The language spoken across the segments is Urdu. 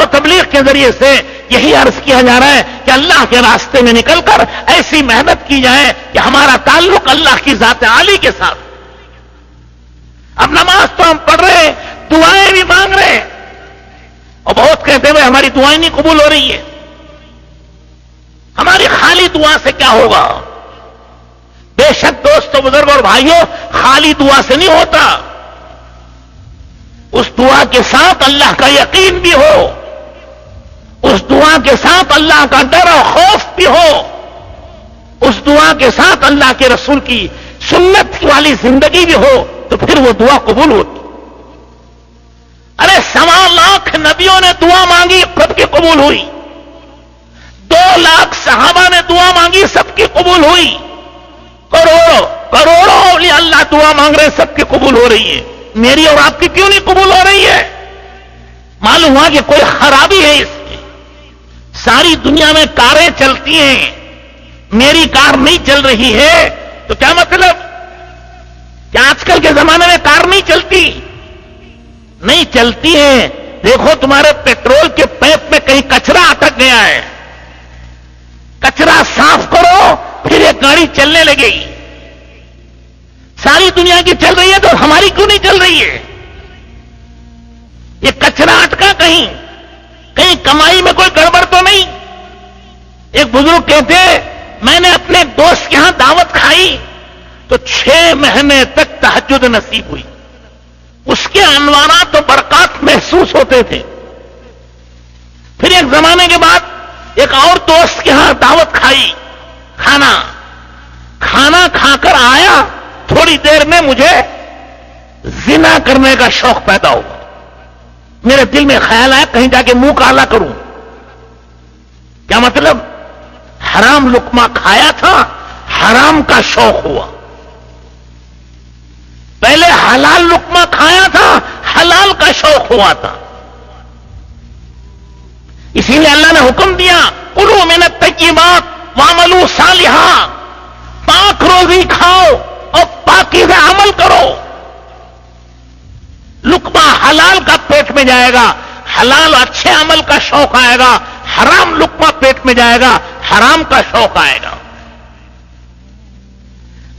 و تبلیغ کے ذریعے سے یہی عرض کیا جا رہا ہے کہ اللہ کے راستے میں نکل کر ایسی محنت کی جائے کہ ہمارا تعلق اللہ کی ذات عالی کے ساتھ. اب نماز تو ہم پڑھ رہے ہیں, دعائیں بھی مانگ رہے ہیں, اور بہت کہتے ہوئے ہماری دعائیں نہیں قبول ہو رہی ہے. ہماری خالی دعا سے کیا ہوگا؟ بے شک دوستو, بزرگ اور بھائیوں, خالی دعا سے نہیں ہوتا. اس دعا کے ساتھ اللہ کا یقین بھی ہو, اس دعا کے ساتھ اللہ کا ڈر اور خوف بھی ہو, اس دعا کے ساتھ اللہ کے رسول کی سنت والی زندگی بھی ہو, تو پھر وہ دعا قبول ہوتی. ارے 1.25 لاکھ نبیوں نے دعا مانگی, سب کی قبول ہوئی. 2 لاکھ صحابہ نے دعا مانگی, سب کی قبول ہوئی. کروڑوں اولیاء اللہ دعا مانگ رہے, سب کی قبول ہو رہی ہے. میری اور آپ کی کیوں نہیں قبول ہو رہی ہے؟ معلوم ہوا کہ کوئی خرابی ہے اس میں. ساری دنیا میں کاریں چلتی ہیں, میری کار نہیں چل رہی ہے, تو کیا مطلب؟ کیا آج کل کے زمانے میں کار نہیں چلتی؟ نہیں چلتی ہے. دیکھو تمہارے پیٹرول کے پائپ میں کہیں کچرا اٹک گیا ہے, کچرا صاف کرو, پھر یہ گاڑی چلنے لگے گی. ساری دنیا کی چل رہی ہے تو ہماری کیوں نہیں چل رہی ہے؟ یہ کچرا اٹکا کہیں, کہیں کمائی میں کوئی گڑبڑ تو نہیں؟ ایک بزرگ کہتے میں نے اپنے دوست کے ہاں دعوت کھائی تو 6 مہینے تک تہجد نصیب ہوئی. اس کے انوارات و برکات محسوس ہوتے تھے. پھر ایک زمانے کے بعد ایک اور دوست کے ہاں دعوت کھائی, کھانا کھا کر آیا, تھوڑی دیر میں مجھے زنا کرنے کا شوق پیدا ہوا. میرے دل میں خیال آیا کہیں جا کے منہ کالا کروں. کیا مطلب؟ حرام لقمہ کھایا تھا, حرام کا شوق ہوا. پہلے حلال لقمہ کھایا تھا, حلال کا شوق ہوا تھا. اسی لیے اللہ نے حکم دیا کلوا من الطیبات واعملوا صالحا, پاک روزی کھاؤ اور پاکیزہ عمل کرو. لقمہ حلال کا پیٹ میں جائے گا, حلال اچھے عمل کا شوق آئے گا. حرام لقمہ پیٹ میں جائے گا, حرام کا شوق آئے گا.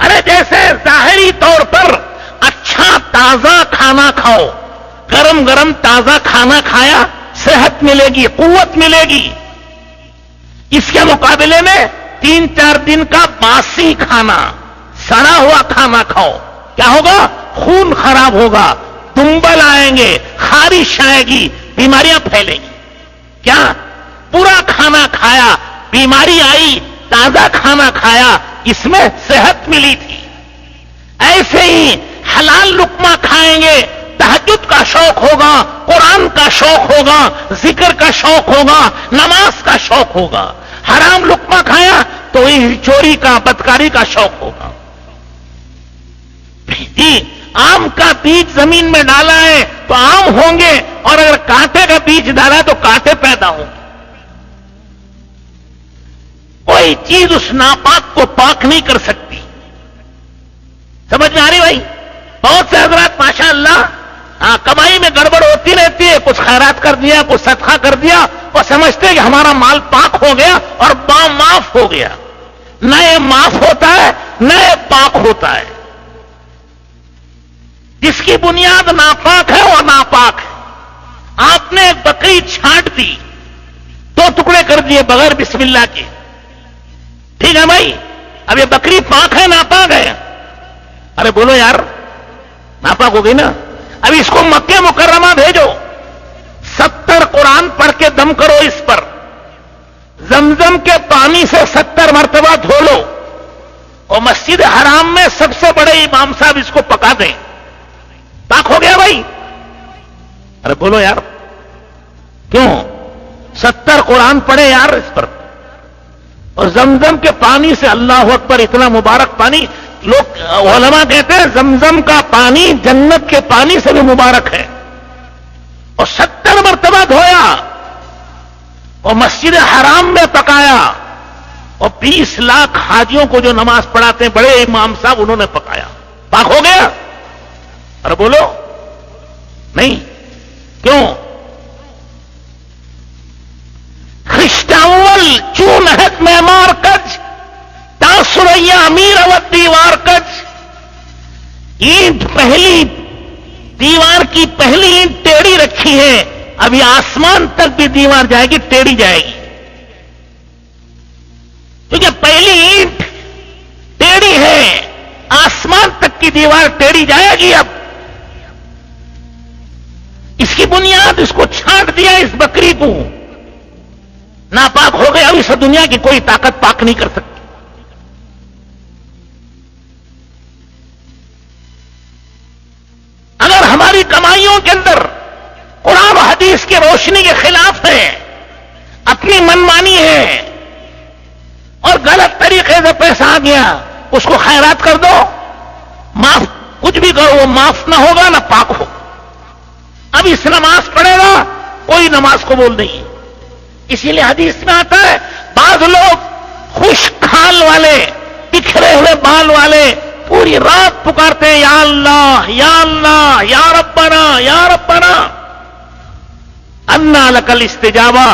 ارے جیسے ظاہری طور پر اچھا تازہ کھانا کھاؤ, گرم گرم تازہ کھانا کھایا, صحت ملے گی, قوت ملے گی. اس کے مقابلے میں 3-4 دن کا باسی کھانا, سڑا ہوا کھانا کھاؤ, کیا ہوگا؟ خون خراب ہوگا, تنبل آئیں گے, خارش آئے گی, بیماریاں پھیلیں گی. کیا پورا کھانا کھایا, بیماری آئی, تازہ کھانا کھایا, اس میں صحت ملی تھی. ایسے ہی حلال لقمہ کھائیں گے, تہجد کا شوق ہوگا, قرآن کا شوق ہوگا, ذکر کا شوق ہوگا, نماز کا شوق ہوگا. حرام لقمہ کھایا تو چوری کا, بدکاری کا شوق ہوگا. آم کا بیج زمین میں ڈالا ہے تو آم ہوں گے, اور اگر کانٹے کا بیج ڈالا ہے تو کانٹے پیدا ہوں گے. کوئی چیز اس ناپاک کو پاک نہیں کر سکتی. سمجھ میں آ رہی بھائی؟ بہت سے حضرات ماشاء اللہ کمائی میں گڑبڑ ہوتی رہتی ہے, کچھ خیرات کر دیا, کچھ صدقہ کر دیا, اور سمجھتے کہ ہمارا مال پاک ہو گیا اور معاف ہو گیا. نہ یہ معاف ہوتا ہے, نہ یہ پاک ہوتا ہے. جس کی بنیاد ناپاک ہے وہ ناپاک ہے. آپ نے بکری چھانٹ دی, 2 ٹکڑے کر دیے بغیر بسم اللہ کے, ٹھیک ہے بھائی, اب یہ بکری پاک ہے ناپاک ہے؟ ارے بولو یار, ناپاک ہو گئی نا. اب اس کو مکہ مکرمہ بھیجو, 70 قرآن پڑھ کے دم کرو اس پر, زمزم کے پانی سے 70 مرتبہ دھو لو, اور مسجد حرام میں سب سے بڑے امام صاحب اس کو پکا دیں, پاک ہو گیا بھائی. ارے بولو یار, کیوں 70 قرآن پڑھے یار اس پر, اور زمزم کے پانی سے, اللہ اکبر, اتنا مبارک پانی. لوگ علماء کہتے ہیں زمزم کا پانی جنت کے پانی سے بھی مبارک ہے. اور 70 مرتبہ دھویا, اور مسجد حرام میں پکایا, اور 20 لاکھ حاجیوں کو جو نماز پڑھاتے ہیں بڑے امام صاحب, انہوں نے پکایا, پاک ہو گیا؟ ارے بولو نہیں, کیوں؟ تعمیر اور دیوار کچ، اینٹ پہلی دیوار کی پہلی اینٹ ٹیڑھی رکھی ہے، ابھی آسمان تک بھی دیوار جائے گی ٹیڑھی جائے گی، کیونکہ پہلی اینٹ ٹیڑھی ہے، آسمان تک کی دیوار ٹیڑھی جائے گی۔ اب اس کی بنیاد، اس کو چھانٹ دیا، اس بکری کو ناپاک ہو گیا، اب اس دنیا کی کوئی طاقت پاک نہیں کر سکتی۔ اگر ہماری کمائیوں کے اندر قرآن و حدیث کی روشنی کے خلاف ہے، اپنی منمانی ہے اور غلط طریقے سے پیسہ آ گیا، اس کو خیرات کر دو، معاف، کچھ بھی کرو وہ معاف نہ ہوگا نہ پاک ہوگا۔ اب اس نماز پڑھے گا، کوئی نماز قبول نہیں ہے۔ اسی لیے حدیث میں آتا ہے بعض لوگ خشک کھال والے، بکھرے ہوئے بال والے پوری رات پکارتے ہیں، یا اللہ یا اللہ یا ربنا یا ربنا، انا لک الاستجابہ،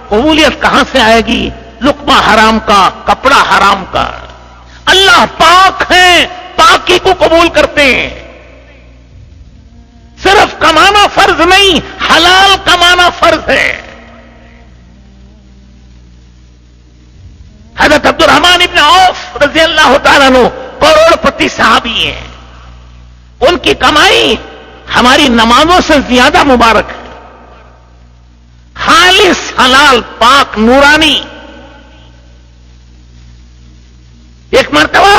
قبولیت کہاں سے آئے گی؟ لقمہ حرام کا، کپڑا حرام کا۔ اللہ پاک ہے، پاکی کو قبول کرتے ہیں۔ صرف کمانا فرض نہیں، حلال کمانا فرض ہے۔ حضرت عبد الرحمن ابن عوف رضی اللہ تعالیٰ عنہ کروڑ پتی صحابی ہیں، ان کی کمائی ہماری نمازوں سے زیادہ مبارک ہے، خالص حلال پاک نورانی۔ ایک مرتبہ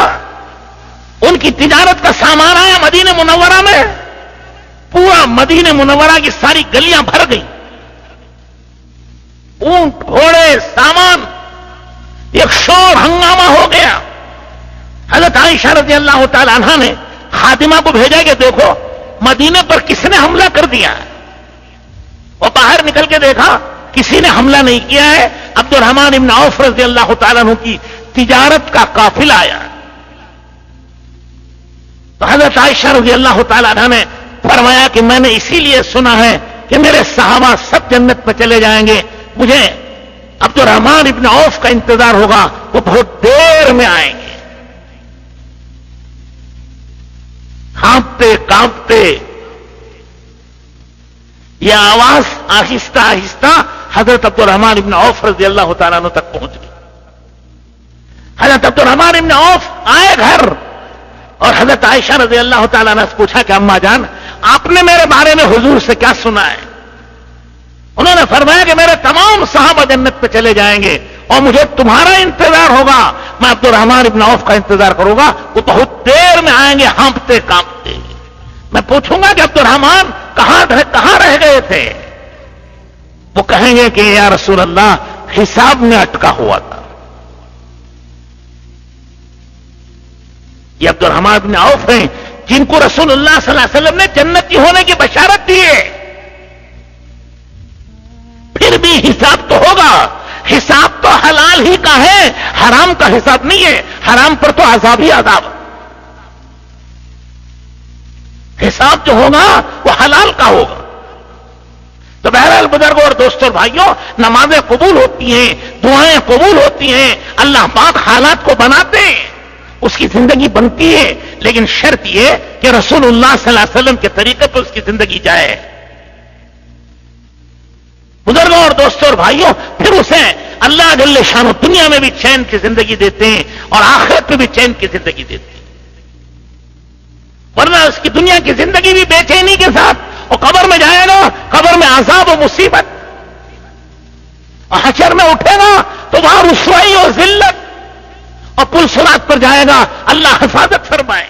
ان کی تجارت کا سامان آیا مدینہ منورہ میں، پورا مدینہ منورہ کی ساری گلیاں بھر گئی، اونٹ گھوڑے سامان، ایک شور ہنگامہ ہو گیا۔ حضرت عائشہ رضی اللہ تعالی عنہا نے خادمہ کو بھیجا کہ دیکھو مدینے پر کس نے حملہ کر دیا ہے۔ وہ باہر نکل کے دیکھا کسی نے حملہ نہیں کیا ہے، عبد الرحمن ابن عوف رضی اللہ تعالیٰ عنہ کی تجارت کا قافلہ آیا۔ تو حضرت عائشہ رضی اللہ تعالیٰ عنہ نے فرمایا کہ میں نے اسی لیے سنا ہے کہ میرے صحابہ سب جنت میں چلے جائیں گے، مجھے عبد الرحمن ابن عوف کا انتظار ہوگا، وہ بہت دیر میں آئیں گے۔ کانپتے کانپتے یہ آواز آہستہ آہستہ حضرت عبد الرحمن ابن عوف رضی اللہ تعالیٰ عنہ تک پہنچ گئی۔ حضرت عبد الرحمن ابن عوف آئے گھر اور حضرت عائشہ رضی اللہ تعالیٰ عنہ سے پوچھا کہ اماں جان آپ نے میرے بارے میں حضور سے کیا سنا ہے؟ انہوں نے فرمایا کہ میرے تمام صحابہ جنت پہ چلے جائیں گے اور مجھے تمہارا انتظار ہوگا، میں عبد الرحمن ابن عوف کا انتظار کروں گا، وہ بہت دیر میں آئیں گے ہانپتے کانپتے۔ میں پوچھوں گا کہ عبد الرحمن کہاں رہ گئے تھے؟ وہ کہیں گے کہ یا رسول اللہ حساب میں اٹکا ہوا تھا۔ یہ عبد الرحمن ابن عوف ہیں جن کو رسول اللہ صلی اللہ علیہ وسلم نے جنتی ہونے کی بشارت دی ہے۔ پھر بھی حساب تو ہوگا، حساب تو حلال ہی کا ہے، حرام کا حساب نہیں ہے، حرام پر تو عذاب ہی عذاب۔ حساب جو ہوگا وہ حلال کا ہوگا۔ تو بہرحال بزرگوں اور دوستوں اور بھائیوں، نمازیں قبول ہوتی ہیں، دعائیں قبول ہوتی ہیں، اللہ پاک حالات کو بناتے ہیں، اس کی زندگی بنتی ہے، لیکن شرط یہ کہ رسول اللہ صلی اللہ علیہ وسلم کے طریقے پر اس کی زندگی جائے۔ بزرگوں اور دوستوں اور بھائیوں، پھر اسے اللہ جل شانہ دنیا میں بھی چین کی زندگی دیتے ہیں اور آخرت میں بھی چین کی زندگی دیتے ہیں، ورنہ اس کی دنیا کی زندگی بھی بے چینی کے ساتھ، اور قبر میں جائے گا، قبر میں عذاب و مصیبت، اور حشر میں اٹھے گا تو وہاں رسوائی اور ذلت، اور پل صراط پر جائے گا، اللہ حفاظت فرمائے۔